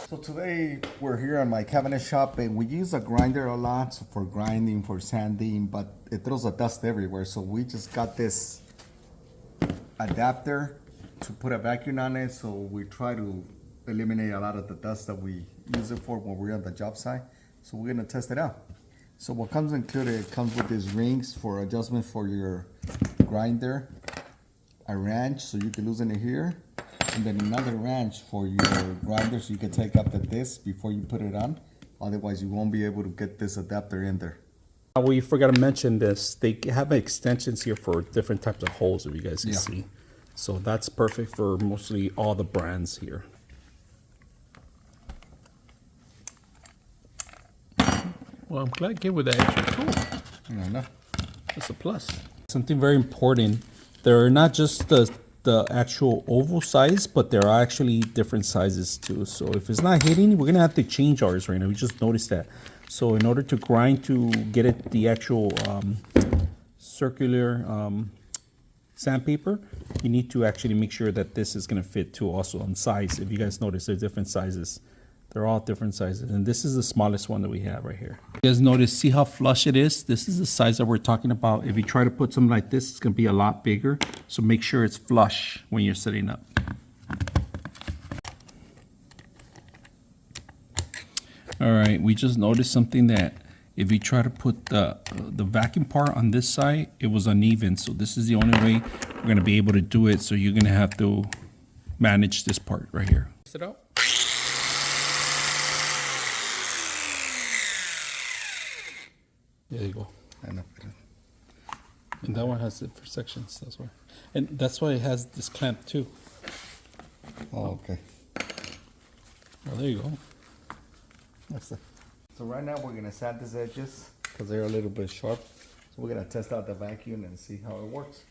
So today we're here in my cabinet shop and we use a grinder a lot for grinding, for sanding, but it throws a dust everywhere. So we just got this adapter to put a vacuum on it. So we try to eliminate a lot of the dust that we use it for when we're on the job site. So we're gonna test it out. So what comes included, it comes with these rings for adjustment for your grinder, a wrench so you can loosen it here, and then another wrench for your grinder so you can take up the disc before you put it on. Otherwise you won't be able to get this adapter in there. We forgot to mention this. They have extensions here for different types of holes, if you guys can see. So that's perfect for mostly all the brands here. Well, I'm glad I came with that extra tool. I know. That's a plus. Something very important. They're not just the actual oval size, but there are actually different sizes too. So if it's not hitting, we're gonna have to change ours right now. We just noticed that. So in order to grind to get it the actual circular sandpaper, you need to actually make sure that this is gonna fit too also on size. If you guys notice, there's different sizes. They're all different sizes. And this is the smallest one that we have right here. You guys notice, see how flush it is? This is the size that we're talking about. If you try to put something like this, it's gonna be a lot bigger. So make sure it's flush when you're setting up. All right, we just noticed something that if you try to put the vacuum part on this side, it was uneven. So this is the only way we're gonna be able to do it. So you're gonna have to manage this part right here. Test it out. There you go. I know. And that one has different sections, that's why. And that's why it has this clamp too. Oh, okay. Oh, there you go. That's it. So right now we're gonna sand these edges because they're a little bit sharp. So we're gonna test out the vacuum and see how it works.